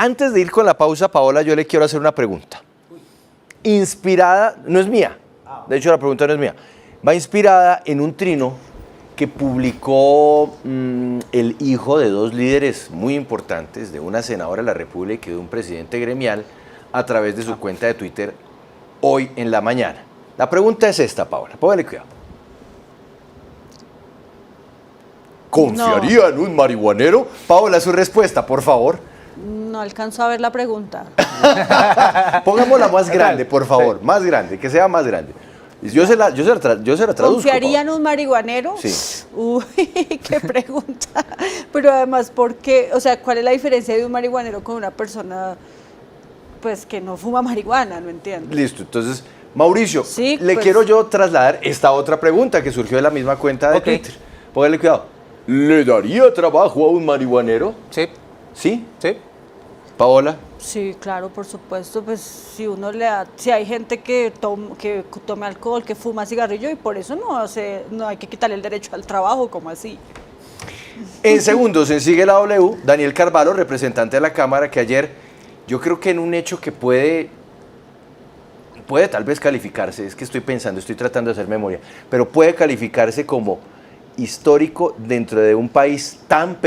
Antes de ir con la pausa, Paola, yo le quiero hacer una pregunta. Inspirada, no es mía, de hecho la pregunta no es mía, va inspirada en un trino que publicó el hijo de dos líderes muy importantes, de una senadora de la República y de un presidente gremial, a través de su cuenta de Twitter hoy en la mañana. La pregunta es esta, Paola, póngale cuidado. ¿Confiaría en un marihuanero? Paola, su respuesta, por favor. No alcanzo a ver la pregunta. Pongámosla más grande, por favor, sí. Más grande, que sea más grande. Yo se la traduzco. ¿Confiaría en un marihuanero? Sí. Uy, qué pregunta. Pero además, ¿por qué? O sea, ¿cuál es la diferencia de un marihuanero con una persona pues que no fuma marihuana? No entiendo. Listo, entonces, Mauricio, sí, le quiero yo trasladar esta otra pregunta que surgió de la misma cuenta de Twitter. Póngale cuidado. ¿Le daría trabajo a un marihuanero? Sí. ¿Sí? Sí. Paola. Sí, claro, por supuesto, pues si uno le da, si hay gente que tome alcohol, que fuma cigarrillo y por eso no hay que quitarle el derecho al trabajo, como así. En segundos, en Sigue la W, Daniel Carvalho, representante de la Cámara, que ayer, yo creo que en un hecho que puede tal vez calificarse, es que estoy tratando de hacer memoria, pero puede calificarse como histórico dentro de un país tan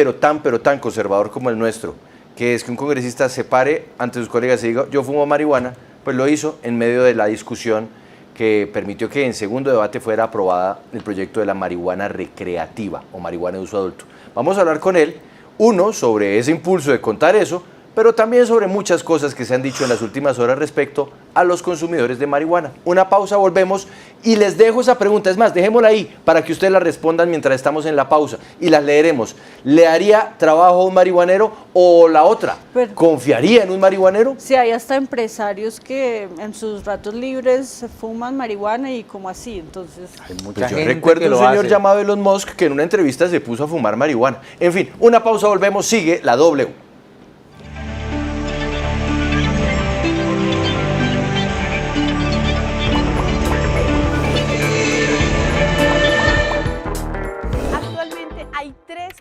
conservador como el nuestro, que es que un congresista se pare ante sus colegas y diga, yo fumo marihuana, pues lo hizo en medio de la discusión que permitió que en segundo debate fuera aprobada el proyecto de la marihuana recreativa o marihuana de uso adulto. Vamos a hablar con él, uno, sobre ese impulso de contar eso, pero también sobre muchas cosas que se han dicho en las últimas horas respecto a los consumidores de marihuana. Una pausa, volvemos y les dejo esa pregunta. Es más, dejémosla ahí para que ustedes la respondan mientras estamos en la pausa y las leeremos. ¿Le haría trabajo a un marihuanero o la otra? ¿Confiaría en un marihuanero? Sí, hay hasta empresarios que en sus ratos libres fuman marihuana y como así, entonces... Hay mucha yo gente recuerdo que un lo señor hace. llamado Elon Musk que en una entrevista se puso a fumar marihuana. En fin, una pausa, volvemos, sigue la W.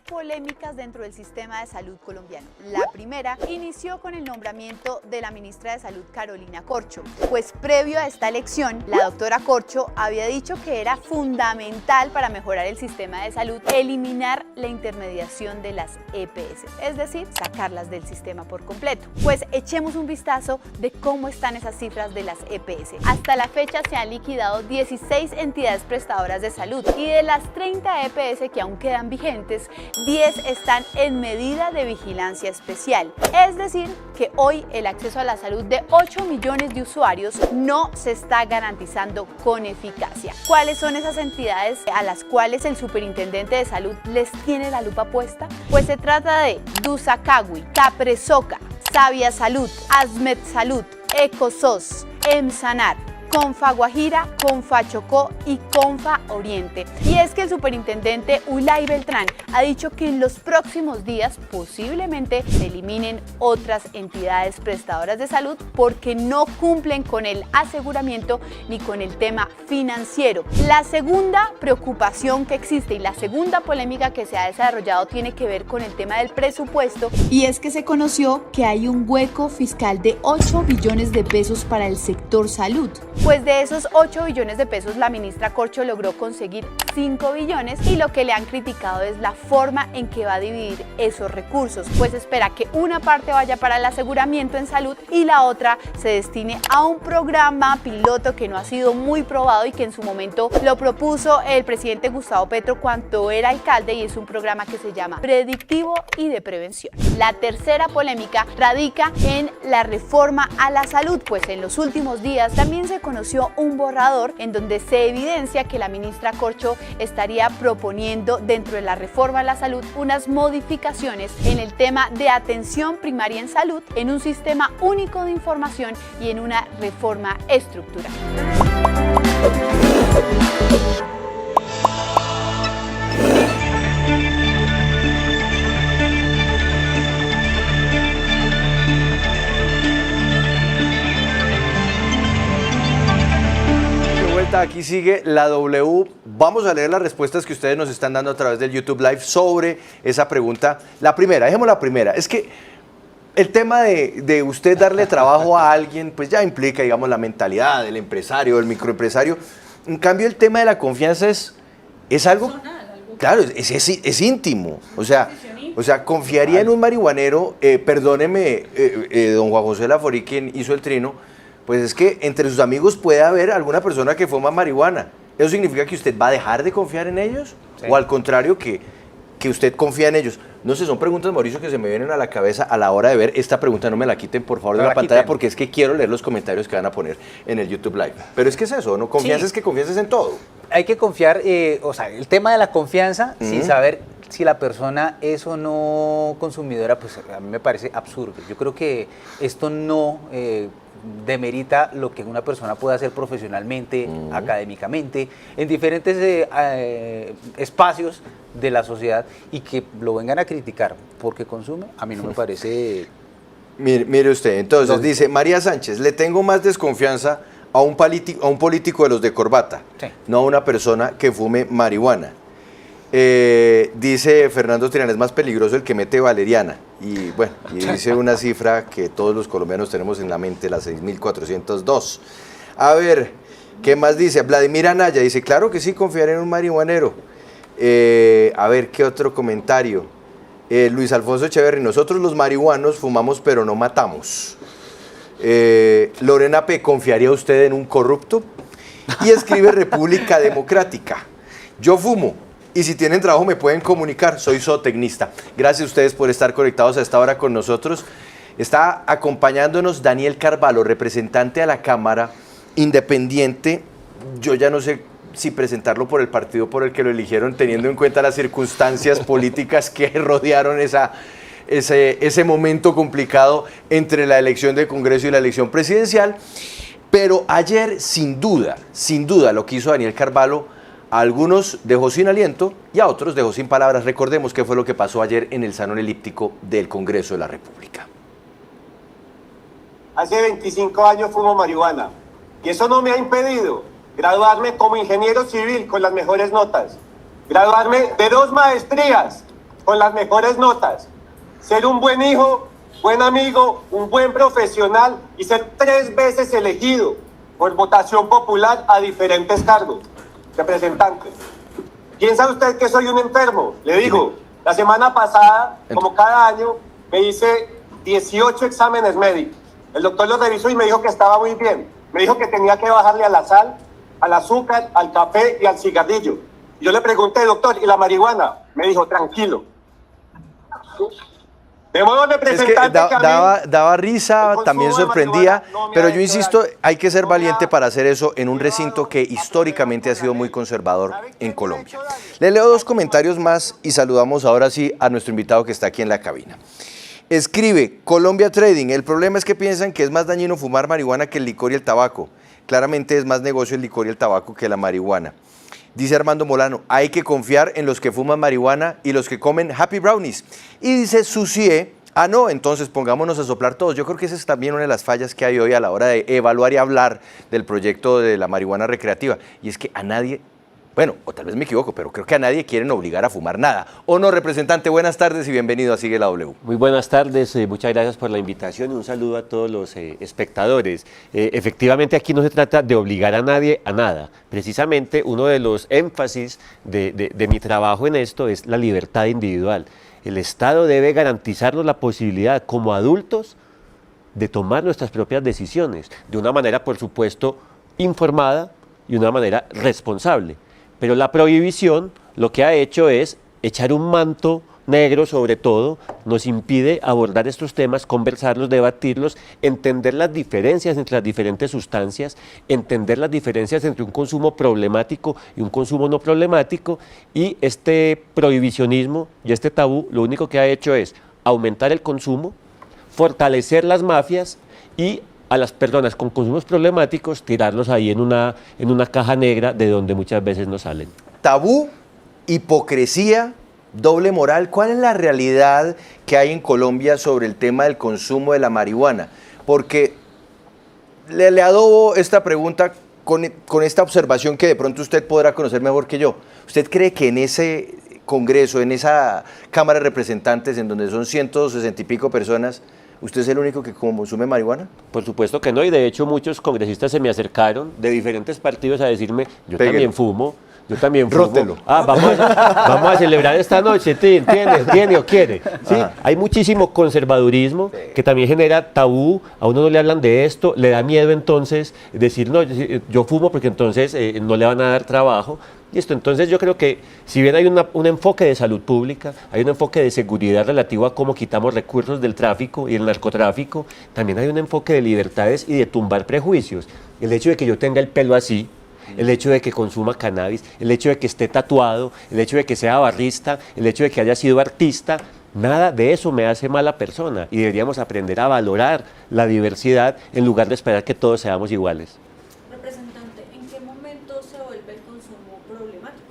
Polémicas dentro del sistema de salud colombiano. La primera inició con el nombramiento de la ministra de Salud, Carolina Corcho, pues previo a esta elección, la doctora Corcho había dicho que era fundamental para mejorar el sistema de salud eliminar la intermediación de las EPS, es decir, sacarlas del sistema por completo. Pues echemos un vistazo de cómo están esas cifras de las EPS. Hasta la fecha se han liquidado 16 entidades prestadoras de salud y de las 30 EPS que aún quedan vigentes, 10 están en medida de vigilancia especial. Es decir, que hoy el acceso a la salud de 8 millones de usuarios no se está garantizando con eficacia. ¿Cuáles son esas entidades a las cuales el superintendente de salud les tiene la lupa puesta? Pues se trata de Dusacagui, Capresoca, Sabia Salud, Asmed Salud, Ecosos, Emsanar, Confa Guajira, Confa Chocó y Confa Oriente. Y es que el superintendente Ulay Beltrán ha dicho que en los próximos días posiblemente se eliminen otras entidades prestadoras de salud porque no cumplen con el aseguramiento ni con el tema financiero. La segunda preocupación que existe y la segunda polémica que se ha desarrollado tiene que ver con el tema del presupuesto, y es que se conoció que hay un hueco fiscal de 8 billones de pesos para el sector salud. Pues de esos 8 billones de pesos la ministra Corcho logró conseguir 5 billones y lo que le han criticado es la forma en que va a dividir esos recursos, pues espera que una parte vaya para el aseguramiento en salud y la otra se destine a un programa piloto que no ha sido muy probado y que en su momento lo propuso el presidente Gustavo Petro cuando era alcalde, y es un programa que se llama Predictivo y de Prevención. La tercera polémica radica en la reforma a la salud, pues en los últimos días también se conoció un borrador en donde se evidencia que la ministra Corcho estaría proponiendo dentro de la reforma a la salud unas modificaciones en el tema de atención primaria en salud, en un sistema único de información y en una reforma estructural. Aquí sigue la W. Vamos a leer las respuestas que ustedes nos están dando a través del YouTube Live sobre esa pregunta. La primera, dejemos la primera. Es que el tema de usted darle trabajo a alguien, pues ya implica, digamos, la mentalidad del empresario, del microempresario. En cambio, el tema de la confianza es algo, claro, es íntimo. O sea, confiaría en un marihuanero, perdóneme, don Juan José Laforí, quien hizo el trino, pues es que entre sus amigos puede haber alguna persona que fuma marihuana. ¿Eso significa que usted va a dejar de confiar en ellos? Sí. ¿O al contrario, que usted confía en ellos? No sé, son preguntas, Mauricio, que se me vienen a la cabeza a la hora de ver esta pregunta. No me la quiten, por favor, de la pantalla, porque es que quiero leer los comentarios que van a poner en el YouTube Live. Pero es que es eso, ¿no? Confianza, sí. Es que confianza en todo. Hay que confiar, o sea, el tema de la confianza, sin saber si la persona es o no consumidora, pues a mí me parece absurdo. Yo creo que esto no demerita lo que una persona puede hacer profesionalmente, académicamente, en diferentes espacios de la sociedad, y que lo vengan a criticar porque consume, a mí no me parece... Mire usted, entonces dice María Sánchez, le tengo más desconfianza a un político de los de corbata, sí, no a una persona que fume marihuana. Dice Fernando Triana, es más peligroso el que mete valeriana. Y bueno, y dice una cifra que todos los colombianos tenemos en la mente, la 6.402. A ver, ¿qué más dice? Vladimir Anaya dice, claro que sí, confiar en un marihuanero. A ver, ¿qué otro comentario? Luis Alfonso Echeverri, nosotros los marihuanos fumamos pero no matamos. Lorena P., ¿confiaría usted en un corrupto? Y escribe República Democrática, yo fumo, y si tienen trabajo me pueden comunicar, soy zootecnista. Gracias a ustedes por estar conectados a esta hora con nosotros. Está acompañándonos Daniel Carvalho, representante a la Cámara, independiente. Yo ya no sé si presentarlo por el partido por el que lo eligieron, teniendo en cuenta las circunstancias políticas que rodearon ese momento complicado entre la elección del Congreso y la elección presidencial. Pero ayer, sin duda, lo que hizo Daniel Carvalho, a algunos dejó sin aliento y a otros dejó sin palabras. Recordemos qué fue lo que pasó ayer en el Salón Elíptico del Congreso de la República. Hace 25 años fumo marihuana y eso no me ha impedido graduarme como ingeniero civil con las mejores notas, graduarme de 2 maestrías con las mejores notas, ser un buen hijo, buen amigo, un buen profesional y ser 3 veces elegido por votación popular a diferentes cargos. Representante, ¿piensa usted que soy un enfermo? Le digo, la semana pasada, como cada año, me hice 18 exámenes médicos. El doctor los revisó y me dijo que estaba muy bien. Me dijo que tenía que bajarle a la sal, al azúcar, al café y al cigarrillo. Yo le pregunté, doctor, ¿y la marihuana? Me dijo, tranquilo. De modo, representante, es que daba risa, también sorprendía, pero yo insisto, hay que ser valiente para hacer eso en un recinto que históricamente ha sido muy conservador en Colombia. Le leo 2 comentarios más y saludamos ahora sí a nuestro invitado que está aquí en la cabina. Escribe, Colombia Trading, el problema es que piensan que es más dañino fumar marihuana que el licor y el tabaco. Claramente es más negocio el licor y el tabaco que la marihuana. Dice Armando Molano, hay que confiar en los que fuman marihuana y los que comen Happy Brownies. Y dice Susie, no, entonces pongámonos a soplar todos. Yo creo que esa es también una de las fallas que hay hoy a la hora de evaluar y hablar del proyecto de la marihuana recreativa. Y es que a nadie, bueno, o tal vez me equivoco, pero creo que a nadie quieren obligar a fumar nada. ¿O no, representante? Buenas tardes y bienvenido a Sigue la W. Muy buenas tardes, muchas gracias por la invitación y un saludo a todos los espectadores. Efectivamente, aquí no se trata de obligar a nadie a nada. Precisamente uno de los énfasis de mi trabajo en esto es la libertad individual. El Estado debe garantizarnos la posibilidad como adultos de tomar nuestras propias decisiones, de una manera, por supuesto, informada y de una manera responsable. Pero la prohibición lo que ha hecho es echar un manto negro sobre todo, nos impide abordar estos temas, conversarlos, debatirlos, entender las diferencias entre las diferentes sustancias, entender las diferencias entre un consumo problemático y un consumo no problemático, y este prohibicionismo y este tabú lo único que ha hecho es aumentar el consumo, fortalecer las mafias y a las personas con consumos problemáticos tirarlos ahí en una caja negra de donde muchas veces no salen. Tabú, hipocresía, doble moral. ¿Cuál es la realidad que hay en Colombia sobre el tema del consumo de la marihuana? Porque le adobo esta pregunta con esta observación que de pronto usted podrá conocer mejor que yo. ¿Usted cree que en ese Congreso, en esa Cámara de Representantes, en donde son 160 y pico personas, ¿Usted es el único que consume marihuana? Por supuesto que no, y de hecho muchos congresistas se me acercaron de diferentes partidos a decirme, yo Péguelo. también fumo, yo también fumo. Rótelo. Vamos a celebrar esta noche, ¿tiene o quiere? ¿Sí? Hay muchísimo conservadurismo que también genera tabú, a uno no le hablan de esto, le da miedo entonces decir, no, yo fumo porque entonces no le van a dar trabajo. Y esto, entonces yo creo que si bien hay un enfoque de salud pública, hay un enfoque de seguridad relativo a cómo quitamos recursos del tráfico y el narcotráfico, también hay un enfoque de libertades y de tumbar prejuicios. El hecho de que yo tenga el pelo así, el hecho de que consuma cannabis, el hecho de que esté tatuado, el hecho de que sea barrista, el hecho de que haya sido artista, nada de eso me hace mala persona y deberíamos aprender a valorar la diversidad en lugar de esperar que todos seamos iguales. Representante, ¿en qué momento se vuelve el consumo problemático?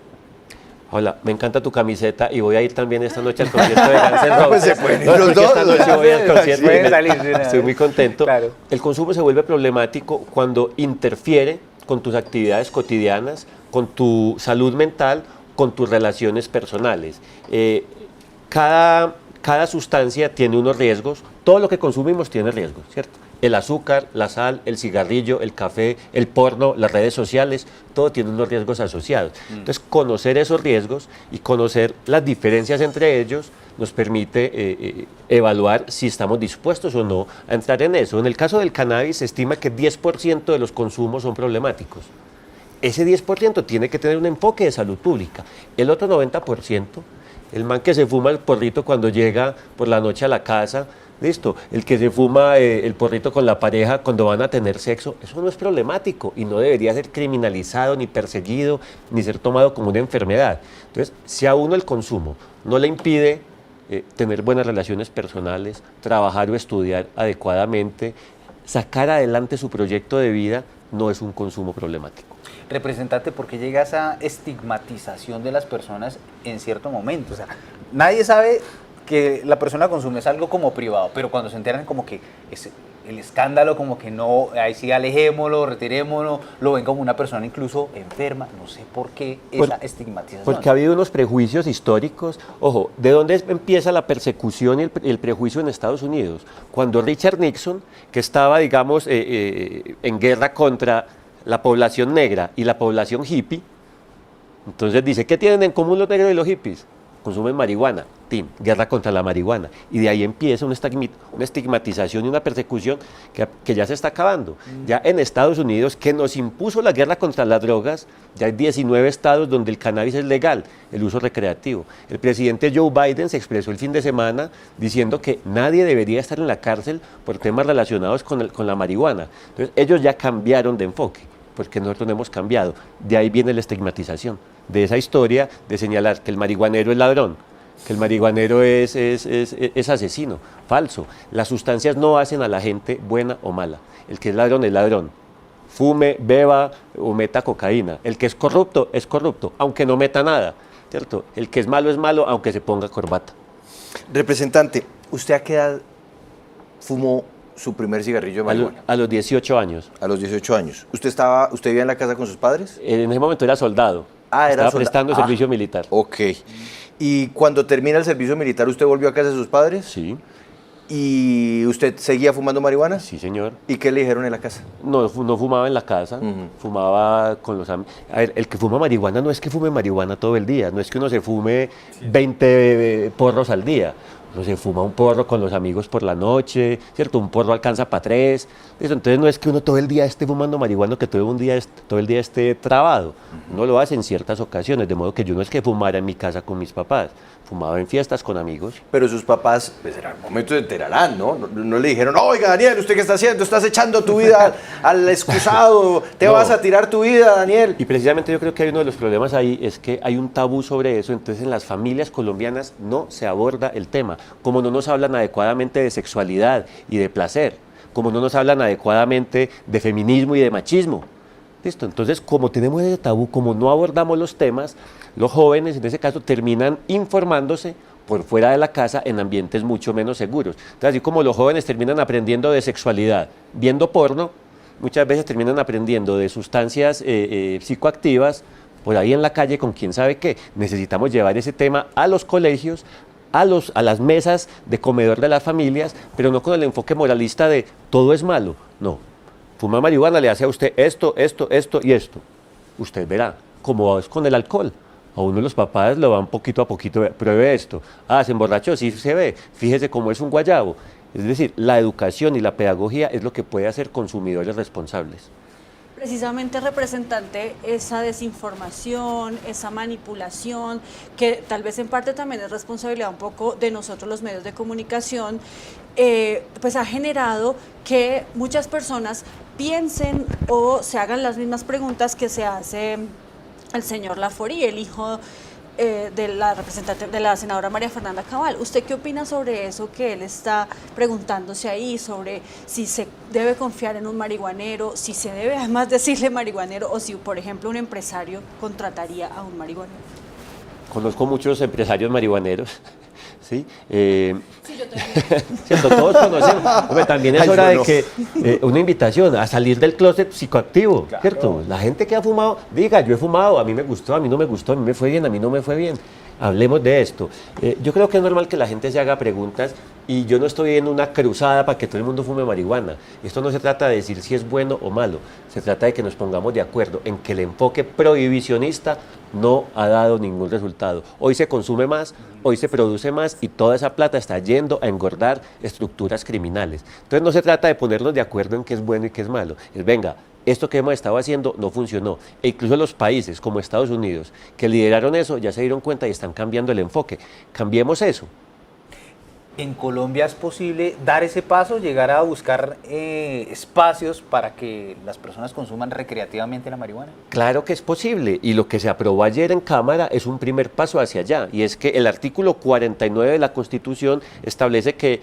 Hola, me encanta tu camiseta y voy a ir también esta noche al concierto de Guns N' Roses. Pues se pueden ir No, los porque dos, esta noche voy al concierto y Pueden salir de una estoy vez. muy contento. Claro. El consumo se vuelve problemático cuando interfiere con tus actividades cotidianas, con tu salud mental, con tus relaciones personales. Cada sustancia tiene unos riesgos, todo lo que consumimos tiene riesgos, ¿cierto? El azúcar, la sal, el cigarrillo, el café, el porno, las redes sociales, todo tiene unos riesgos asociados. Entonces, conocer esos riesgos y conocer las diferencias entre ellos nos permite evaluar si estamos dispuestos o no a entrar en eso. En el caso del cannabis, se estima que 10% de los consumos son problemáticos. Ese 10% tiene que tener un enfoque de salud pública. El otro 90%, el man que se fuma el porrito cuando llega por la noche a la casa, listo, el que se fuma el porrito con la pareja cuando van a tener sexo, eso no es problemático y no debería ser criminalizado, ni perseguido, ni ser tomado como una enfermedad. Entonces, si a uno el consumo no le impide tener buenas relaciones personales, trabajar o estudiar adecuadamente, sacar adelante su proyecto de vida, no es un consumo problemático. Representante, ¿por qué llega esa estigmatización de las personas en cierto momento? O sea, nadie sabe que la persona consume es algo como privado, pero cuando se enteran como que es el escándalo, como que no, ahí sí alejémoslo, retirémoslo, lo ven como una persona incluso enferma, no sé por qué esa estigmatización. Porque ha habido unos prejuicios históricos. Ojo, ¿de dónde empieza la persecución y el prejuicio en Estados Unidos? Cuando Richard Nixon, que estaba, digamos, en guerra contra la población negra y la población hippie, entonces dice, ¿qué tienen en común los negros y los hippies? Consumen marihuana, guerra contra la marihuana. Y de ahí empieza una estigmatización y una persecución que ya se está acabando. Ya en Estados Unidos, que nos impuso la guerra contra las drogas, ya hay 19 estados donde el cannabis es legal, el uso recreativo. El presidente Joe Biden se expresó el fin de semana diciendo que nadie debería estar en la cárcel por temas relacionados con la marihuana. Entonces, ellos ya cambiaron de enfoque, porque nosotros no hemos cambiado. De ahí viene la estigmatización, de esa historia de señalar que el marihuanero es ladrón, que el marihuanero es asesino. Falso. Las sustancias no hacen a la gente buena o mala. El que es ladrón es ladrón. Fume, beba o meta cocaína. El que es corrupto, aunque no meta nada, ¿cierto? El que es malo, aunque se ponga corbata. Representante, ¿usted a qué edad fumó su primer cigarrillo de marihuana? A los 18 años. A los 18 años. ¿Usted vivía en la casa con sus padres? En ese momento era soldado. Estaba prestando servicio militar. Ok. ¿Y cuando termina el servicio militar, usted volvió a casa de sus padres? Sí. ¿Y usted seguía fumando marihuana? Sí, señor. ¿Y qué le dijeron en la casa? No fumaba en la casa, fumaba con los amigos. A ver, el que fuma marihuana no es que fume marihuana todo el día, no es que uno se fume 20 porros al día. Uno se fuma un porro con los amigos por la noche, ¿cierto? Un porro alcanza para 3. Entonces no es que uno todo el día esté fumando marihuana, que todo el día esté trabado. Uno lo hace en ciertas ocasiones, de modo que yo no es que fumara en mi casa con mis papás, fumaba en fiestas con amigos. Pero sus papás, pues en algún momento se enterarán, ¿no? No le dijeron, oiga, Daniel, ¿usted qué está haciendo? Estás echando tu vida al excusado, te vas a tirar tu vida, Daniel. Y precisamente yo creo que hay uno de los problemas ahí, es que hay un tabú sobre eso, entonces en las familias colombianas no se aborda el tema, como no nos hablan adecuadamente de sexualidad y de placer, como no nos hablan adecuadamente de feminismo y de machismo. ¿Listo? Entonces, como tenemos ese tabú, como no abordamos los temas, los jóvenes en ese caso terminan informándose por fuera de la casa en ambientes mucho menos seguros. Entonces, así como los jóvenes terminan aprendiendo de sexualidad viendo porno, muchas veces terminan aprendiendo de sustancias psicoactivas por ahí en la calle con quién sabe qué. Necesitamos llevar ese tema a los colegios a las mesas de comedor de las familias, pero no con el enfoque moralista de todo es malo. No, fumar marihuana le hace a usted esto, esto, esto y esto. Usted verá, como es con el alcohol. A uno de los papás lo van poquito a poquito, pruebe esto. Ah, se emborrachó, sí se ve, fíjese cómo es un guayabo. Es decir, la educación y la pedagogía es lo que puede hacer consumidores responsables. Precisamente, representante, esa desinformación, esa manipulación, que tal vez en parte también es responsabilidad un poco de nosotros los medios de comunicación, pues ha generado que muchas personas piensen o se hagan las mismas preguntas que se hace el señor Laforí, el hijo de la representante de la senadora María Fernanda Cabal. ¿Usted qué opina sobre eso que él está preguntándose ahí, sobre si se debe confiar en un marihuanero, si se debe además decirle marihuanero, o si, por ejemplo, un empresario contrataría a un marihuanero? Conozco muchos empresarios marihuaneros, ¿sí? Sí, yo también. ¿Cierto? Todos conocemos. Hombre, también es Ay, hora bueno. de que una invitación a salir del closet psicoactivo, Claro. ¿cierto? La gente que ha fumado, diga, yo he fumado, a mí me gustó, a mí no me gustó, a mí me fue bien, a mí no me fue bien. Hablemos de esto. Yo creo que es normal que la gente se haga preguntas y yo no estoy en una cruzada para que todo el mundo fume marihuana. Esto no se trata de decir si es bueno o malo, se trata de que nos pongamos de acuerdo en que el enfoque prohibicionista no ha dado ningún resultado. Hoy se consume más, hoy se produce más y toda esa plata está yendo a engordar estructuras criminales. Entonces no se trata de ponernos de acuerdo en qué es bueno y qué es malo. Es venga, esto que hemos estado haciendo no funcionó. E incluso los países como Estados Unidos que lideraron eso ya se dieron cuenta y están cambiando el enfoque. Cambiemos eso. ¿En Colombia es posible dar ese paso, llegar a buscar espacios para que las personas consuman recreativamente la marihuana? Claro que es posible y lo que se aprobó ayer en Cámara es un primer paso hacia allá y es que el artículo 49 de la Constitución establece que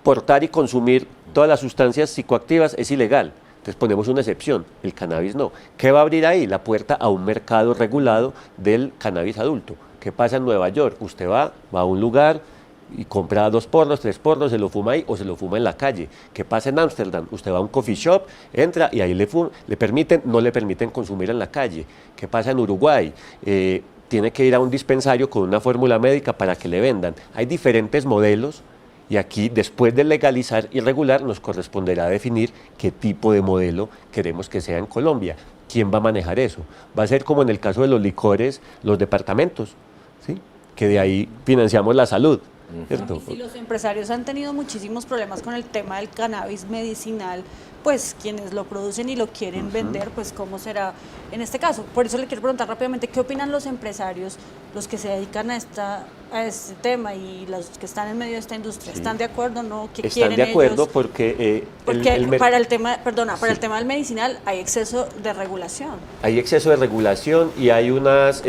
portar y consumir todas las sustancias psicoactivas es ilegal. Entonces ponemos una excepción, el cannabis no. ¿Qué va a abrir ahí? La puerta a un mercado regulado del cannabis adulto. ¿Qué pasa en Nueva York? Usted va a un lugar y compra 2 porros, 3 porros, se lo fuma ahí o se lo fuma en la calle. ¿Qué pasa en Ámsterdam? Usted va a un coffee shop, entra y ahí le permiten, no le permiten consumir en la calle. ¿Qué pasa en Uruguay? Tiene que ir a un dispensario con una fórmula médica para que le vendan. Hay diferentes modelos y aquí, después de legalizar y regular, nos corresponderá definir qué tipo de modelo queremos que sea en Colombia. ¿Quién va a manejar eso? Va a ser como en el caso de los licores, los departamentos, ¿sí? Que de ahí financiamos la salud. ¿Cierto? Y si los empresarios han tenido muchísimos problemas con el tema del cannabis medicinal, pues quienes lo producen y lo quieren vender, pues cómo será en este caso. Por eso le quiero preguntar rápidamente, ¿qué opinan los empresarios, los que se dedican a este tema y los que están en medio de esta industria? ¿Están de acuerdo o no? ¿Qué Están quieren de acuerdo ellos? porque, Para el tema, para el tema del medicinal hay exceso de regulación. hay exceso de regulación y hay unas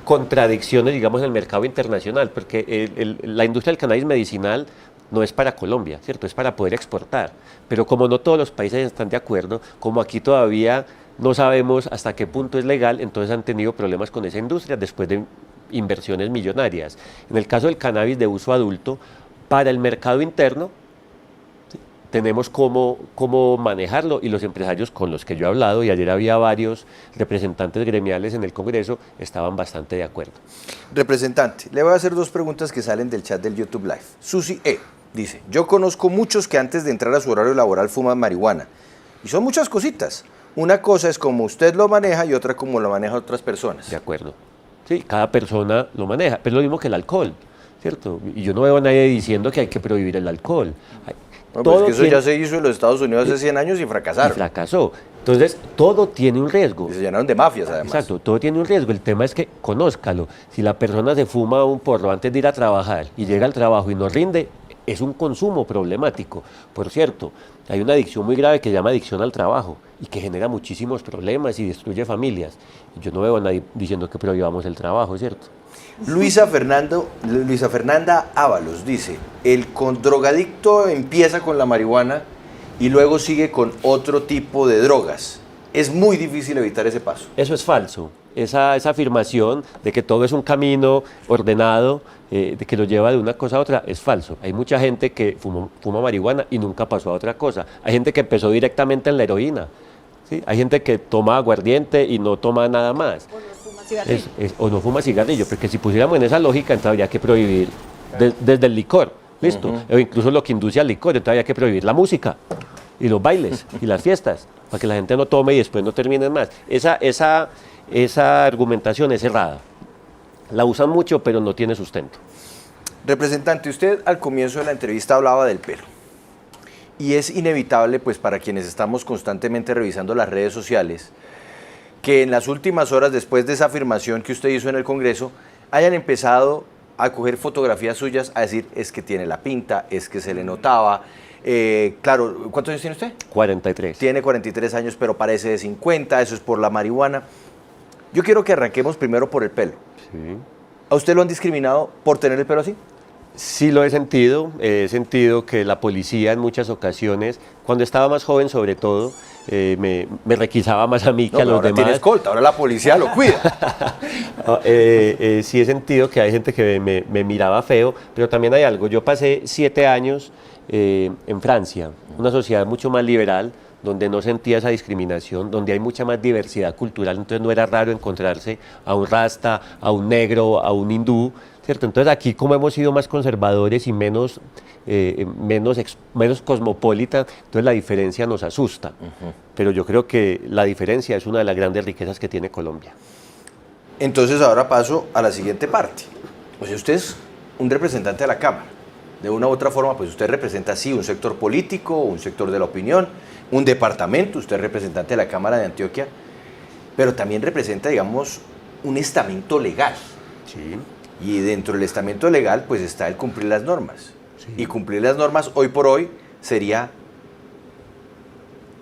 contradicciones, digamos, en el mercado internacional, porque la industria del cannabis medicinal no es para Colombia, ¿cierto? Es para poder exportar. Pero como no todos los países están de acuerdo, como aquí todavía no sabemos hasta qué punto es legal, entonces han tenido problemas con esa industria después de inversiones millonarias. En el caso del cannabis de uso adulto, para el mercado interno, ¿sí? Tenemos cómo manejarlo y los empresarios con los que yo he hablado, y ayer había varios representantes gremiales en el Congreso, estaban bastante de acuerdo. Representante, le voy a hacer 2 preguntas que salen del chat del YouTube Live. Susi E. dice, yo conozco muchos que antes de entrar a su horario laboral fuman marihuana. Y son muchas cositas. Una cosa es como usted lo maneja y otra como lo manejan otras personas. De acuerdo. Sí, cada persona lo maneja, pero es lo mismo que el alcohol, ¿cierto? Y yo no veo a nadie diciendo que hay que prohibir el alcohol. Bueno, pues es que eso ya se hizo en los Estados Unidos hace 100 años y fracasaron. Y fracasó. Entonces, todo tiene un riesgo. Y se llenaron de mafias, además. Exacto, todo tiene un riesgo. El tema es que conózcalo. Si la persona se fuma un porro antes de ir a trabajar y llega al trabajo y no rinde, es un consumo problemático. Por cierto, hay una adicción muy grave que se llama adicción al trabajo y que genera muchísimos problemas y destruye familias. Yo no veo a nadie diciendo que prohibamos el trabajo, ¿cierto? Luisa Fernanda Ábalos dice, el drogadicto empieza con la marihuana y luego sigue con otro tipo de drogas. Es muy difícil evitar ese paso. Eso es falso. Esa afirmación de que todo es un camino ordenado, de que lo lleva de una cosa a otra, es falso. Hay mucha gente que fuma marihuana y nunca pasó a otra cosa. Hay gente que empezó directamente en la heroína. ¿Sí? Hay gente que toma aguardiente y no toma nada más. O no fuma cigarrillo. O no fuma cigarrillo, porque si pusiéramos en esa lógica, entonces habría que prohibir desde el licor, ¿listo? O incluso lo que induce al licor, entonces había que prohibir la música y los bailes y las fiestas, para que la gente no tome y después no termine más. Esa argumentación es errada. La usan mucho, pero no tiene sustento. Representante, usted al comienzo de la entrevista hablaba del pelo. Y es inevitable, pues para quienes estamos constantemente revisando las redes sociales, que en las últimas horas después de esa afirmación que usted hizo en el Congreso, hayan empezado a coger fotografías suyas a decir, es que tiene la pinta, es que se le notaba. Claro, ¿cuántos años tiene usted? 43. Tiene 43 años, pero parece de 50, eso es por la marihuana. Yo quiero que arranquemos primero por el pelo. Sí. ¿A usted lo han discriminado por tener el pelo así? Sí lo he sentido que la policía en muchas ocasiones, cuando estaba más joven sobre todo, me requisaba más a mí que a los ahora demás. tiene escolta, ahora la policía lo cuida. Sí he sentido que hay gente que me miraba feo, pero también hay algo. Yo pasé 7 años en Francia, una sociedad mucho más liberal, donde no sentía esa discriminación, donde hay mucha más diversidad cultural, entonces no era raro encontrarse a un rasta, a un negro, a un hindú, ¿cierto? Entonces aquí, como hemos sido más conservadores y menos cosmopolitas, entonces la diferencia nos asusta. Pero yo creo que la diferencia es una de las grandes riquezas que tiene Colombia. Entonces ahora paso a la siguiente parte. O sea, usted es un representante de la Cámara. De una u otra forma, pues usted representa, sí, un sector político, un sector de la opinión, un departamento, usted es representante de la Cámara de Antioquia, pero también representa, digamos, un estamento legal. Sí. Y dentro del estamento legal, pues está el cumplir las normas. Sí. Y cumplir las normas, hoy por hoy, sería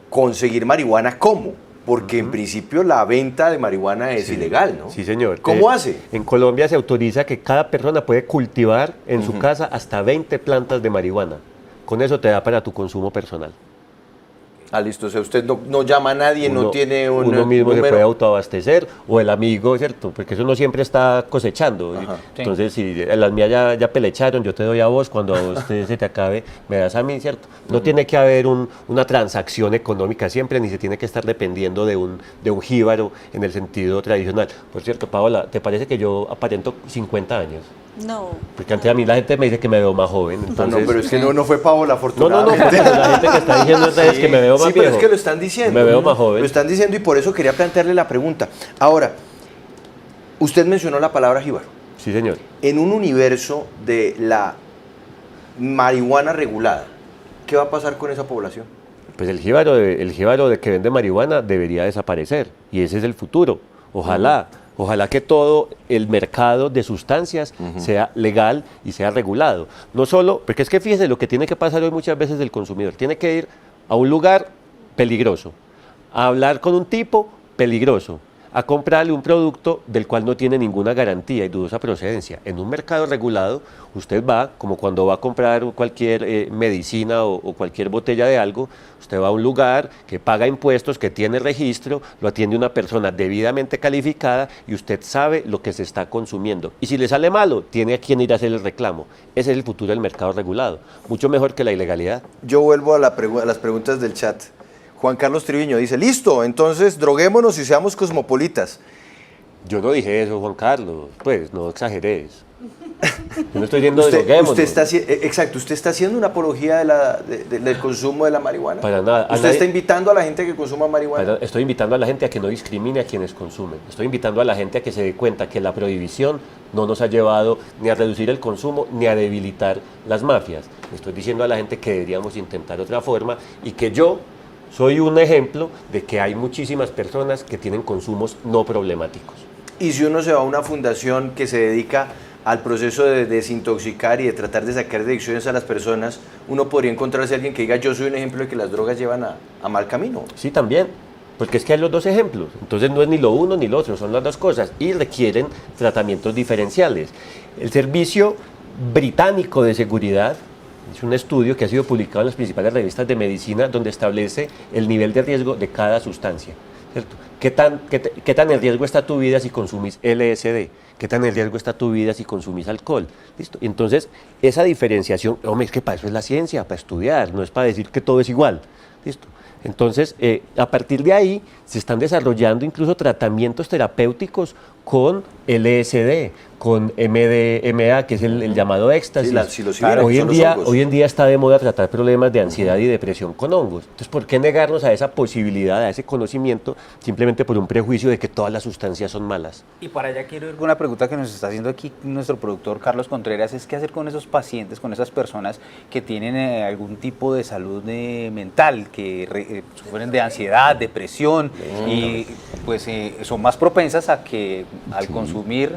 conseguir marihuana, ¿cómo? Porque en principio la venta de marihuana es ilegal, ¿no? Sí, señor. ¿Cómo hace? En Colombia se autoriza que cada persona puede cultivar en su casa hasta 20 plantas de marihuana. Con eso te da para tu consumo personal. Ah, listo. O sea, usted no llama a nadie, no tiene un uno mismo número. Se puede autoabastecer, o el amigo, ¿cierto? Porque eso no siempre está cosechando. Ajá. Entonces, si las mías ya pelecharon, yo te doy a vos, cuando a vos se te acabe, me das a mí, ¿cierto? No tiene que haber una transacción económica siempre, ni se tiene que estar dependiendo de un jíbaro en el sentido tradicional. Por cierto, Paola, ¿te parece que yo aparento 50 años? No. Porque antes a mí la gente me dice que me veo más joven. Entonces, No, pero es que no fue Paola, no, afortunadamente. pero la gente que está diciendo es que me veo más sí, pero viejo. es que lo están diciendo. Me veo más joven. Lo están diciendo y por eso quería plantearle la pregunta. Ahora, usted mencionó la palabra jíbaro. Sí, señor. En un universo de la marihuana regulada, ¿qué va a pasar con esa población? Pues el jíbaro de que vende marihuana debería desaparecer y ese es el futuro. Ojalá. Ojalá que todo el mercado de sustancias sea legal y sea regulado. No solo, porque es que fíjese lo que tiene que pasar hoy muchas veces el consumidor. Tiene que ir a un lugar peligroso, a hablar con un tipo peligroso, a comprarle un producto del cual no tiene ninguna garantía y dudosa procedencia. En un mercado regulado, usted va, como cuando va a comprar cualquier medicina o cualquier botella de algo, usted va a un lugar que paga impuestos, que tiene registro, lo atiende una persona debidamente calificada y usted sabe lo que se está consumiendo. Y si le sale malo, tiene a quien ir a hacer el reclamo. Ese es el futuro del mercado regulado, mucho mejor que la ilegalidad. Yo vuelvo a las preguntas del chat. Juan Carlos Triviño dice, listo, entonces droguémonos y seamos cosmopolitas. Yo no dije eso, Juan Carlos, pues no exageres. Yo no estoy diciendo droguémonos. Exacto, usted está haciendo una apología del consumo de la marihuana. Para nada. Usted está invitando a la gente que consuma marihuana. Estoy invitando a la gente a que no discrimine a quienes consumen. Estoy invitando a la gente a que se dé cuenta que la prohibición no nos ha llevado ni a reducir el consumo ni a debilitar las mafias. Estoy diciendo a la gente que deberíamos intentar otra forma y que yo soy un ejemplo de que hay muchísimas personas que tienen consumos no problemáticos. Y si uno se va a una fundación que se dedica al proceso de desintoxicar y de tratar de sacar de adicciones a las personas, uno podría encontrarse a alguien que diga, yo soy un ejemplo de que las drogas llevan a mal camino. Sí, también, porque es que hay los dos ejemplos. Entonces no es ni lo uno ni lo otro, son las dos cosas y requieren tratamientos diferenciales. El Servicio Británico de Seguridad es un estudio que ha sido publicado en las principales revistas de medicina donde establece el nivel de riesgo de cada sustancia, ¿cierto? ¿Qué tan en riesgo está tu vida si consumís LSD? ¿Qué tan en riesgo está tu vida si consumís alcohol? ¿Listo? Entonces, esa diferenciación, hombre, es que para eso es la ciencia, para estudiar, no es para decir que todo es igual. ¿Listo? Entonces, a partir de ahí, se están desarrollando incluso tratamientos terapéuticos con LSD, con MDMA, que es el llamado éxtasis. Sí, la psilocibina, hoy, que en son los día, hongos. hoy en día está de moda tratar problemas de ansiedad y depresión con hongos. Entonces, ¿por qué negarnos a esa posibilidad, a ese conocimiento, simplemente por un prejuicio de que todas las sustancias son malas? Y para allá quiero ir con una pregunta que nos está haciendo aquí nuestro productor Carlos Contreras, es qué hacer con esos pacientes, con esas personas que tienen algún tipo de salud mental, que sufren de ansiedad, depresión y pues son más propensas a que al consumir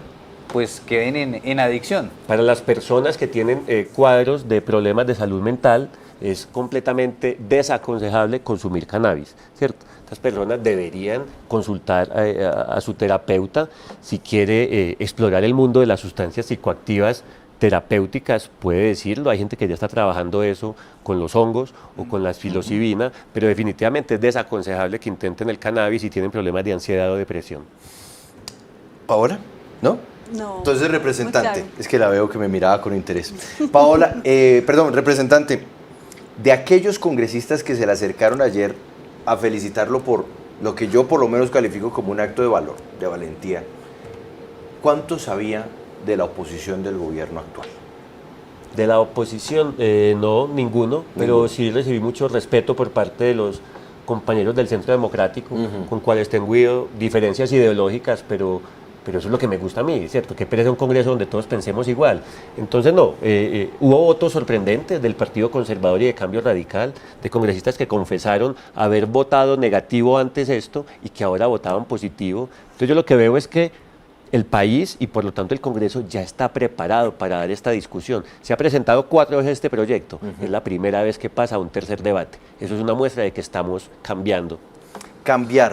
pues queden en adicción. Para las personas que tienen cuadros de problemas de salud mental, es completamente desaconsejable consumir cannabis, ¿cierto? Estas personas deberían consultar a su terapeuta si quiere explorar el mundo de las sustancias psicoactivas terapéuticas, puede decirlo. Hay gente que ya está trabajando eso con los hongos o con la psilocibina, pero definitivamente es desaconsejable que intenten el cannabis si tienen problemas de ansiedad o depresión. ¿Paola? ¿No? No. Entonces, representante, muy claro. es que la veo que me miraba con interés. Paola, perdón, representante, de aquellos congresistas que se le acercaron ayer a felicitarlo por lo que yo por lo menos califico como un acto de valor, de valentía, ¿cuánto sabía de la oposición del gobierno actual? De la oposición, no, ninguno, pero sí recibí mucho respeto por parte de los compañeros del Centro Democrático, con cuales tengo diferencias ideológicas, pero eso es lo que me gusta a mí, ¿cierto? Que pereza un congreso donde todos pensemos igual. Entonces, no, hubo votos sorprendentes del Partido Conservador y de Cambio Radical, de congresistas que confesaron haber votado negativo antes esto y que ahora votaban positivo. Entonces, yo lo que veo es que el país y por lo tanto el Congreso ya está preparado para dar esta discusión. Se ha presentado 4 veces este proyecto, es la primera vez que pasa a un tercer debate. Eso es una muestra de que estamos cambiando.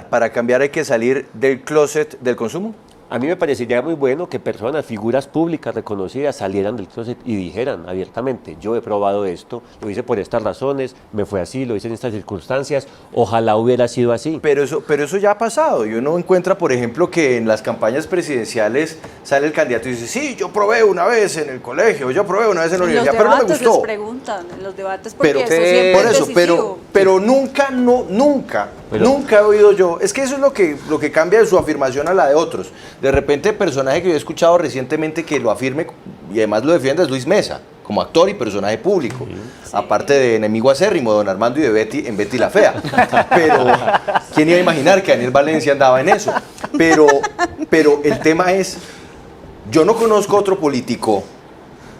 Para cambiar hay que salir del closet del consumo. A mí me parecería muy bueno que personas, figuras públicas reconocidas salieran del closet y dijeran abiertamente: yo he probado esto, lo hice por estas razones, me fue así, lo hice en estas circunstancias, ojalá hubiera sido así. Pero eso ya ha pasado, y uno encuentra, por ejemplo, que en las campañas presidenciales sale el candidato y dice: sí, yo probé una vez en el colegio, yo probé una vez en la universidad, pero no me gustó. Les preguntan en los debates porque Pero, eso siempre por es eso, decisivo. pero nunca he oído yo. Es que eso es lo que cambia de su afirmación a la de otros. De repente, el personaje que yo he escuchado recientemente que lo afirme y además lo defienda es Luis Mesa, como actor y personaje público. Sí. Aparte de enemigo acérrimo, don Armando y de Betty en Betty la Fea. Pero, ¿quién iba a imaginar que Daniel Valencia andaba en eso? Pero el tema es, yo no conozco otro político,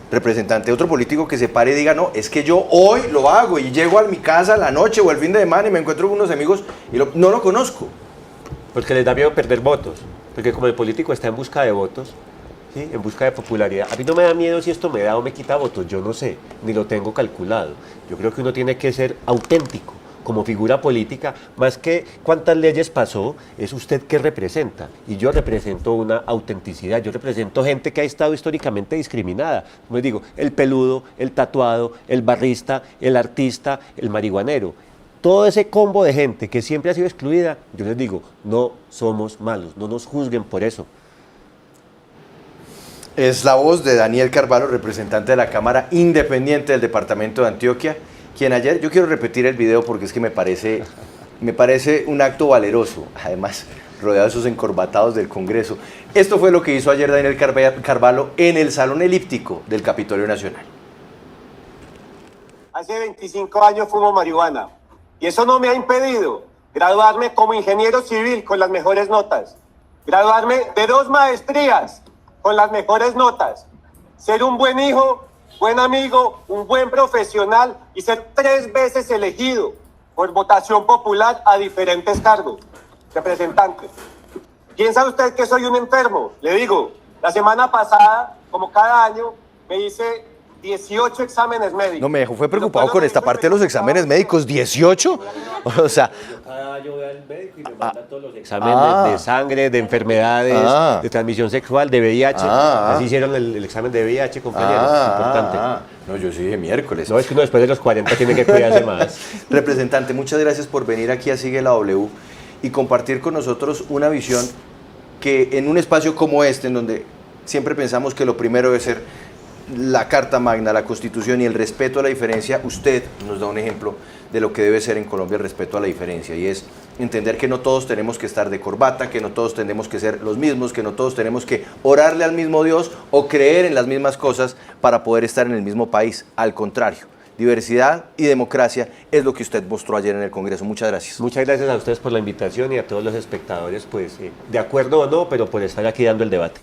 representante de otro político que se pare y diga: no, es que yo hoy lo hago y llego a mi casa a la noche o el fin de semana y me encuentro con unos amigos y no lo conozco. Porque les da miedo perder votos, porque como el político está en busca de votos, ¿sí?, en busca de popularidad. A mí no me da miedo si esto me da o me quita votos, yo no sé, ni lo tengo calculado. Yo creo que uno tiene que ser auténtico como figura política, más que cuántas leyes pasó, es usted qué representa. Y yo represento una autenticidad, yo represento gente que ha estado históricamente discriminada. Como les digo, el peludo, el tatuado, el barrista, el artista, el marihuanero. Todo ese combo de gente que siempre ha sido excluida, yo les digo: no somos malos, no nos juzguen por eso. Es la voz de Daniel Carvalho, representante de la Cámara Independiente del Departamento de Antioquia, quien ayer, yo quiero repetir el video porque es que me parece un acto valeroso, además rodeado de esos encorbatados del Congreso. Esto fue lo que hizo ayer Daniel Carvalho en el Salón Elíptico del Capitolio Nacional. Hace 25 años fumo marihuana y eso no me ha impedido graduarme como ingeniero civil con las mejores notas, graduarme de 2 maestrías con las mejores notas, ser un buen hijo, buen amigo, un buen profesional y ser 3 veces elegido por votación popular a diferentes cargos. Representante, ¿piensa usted que soy un enfermo? Le digo, la semana pasada, como cada año, me hice 18 exámenes médicos. No, me dejó, fue preocupado con esta parte de los exámenes médicos. ¿18? O sea, Cada año voy al médico y me mandan todos los exámenes de sangre, de enfermedades, de transmisión sexual, de VIH. Así hicieron el examen de VIH, compañeros. Importante. No, yo sí dije miércoles. No, es que uno después de los 40 tiene que cuidarse más. Representante, muchas gracias por venir aquí a Sigue la W y compartir con nosotros una visión que en un espacio como este, en donde siempre pensamos que lo primero debe ser la Carta Magna, la Constitución y el respeto a la diferencia, usted nos da un ejemplo de lo que debe ser en Colombia el respeto a la diferencia, y es entender que no todos tenemos que estar de corbata, que no todos tenemos que ser los mismos, que no todos tenemos que orarle al mismo Dios o creer en las mismas cosas para poder estar en el mismo país. Al contrario, diversidad y democracia es lo que usted mostró ayer en el Congreso. Muchas gracias. Muchas gracias a ustedes por la invitación y a todos los espectadores, pues de acuerdo o no, pero por estar aquí dando el debate.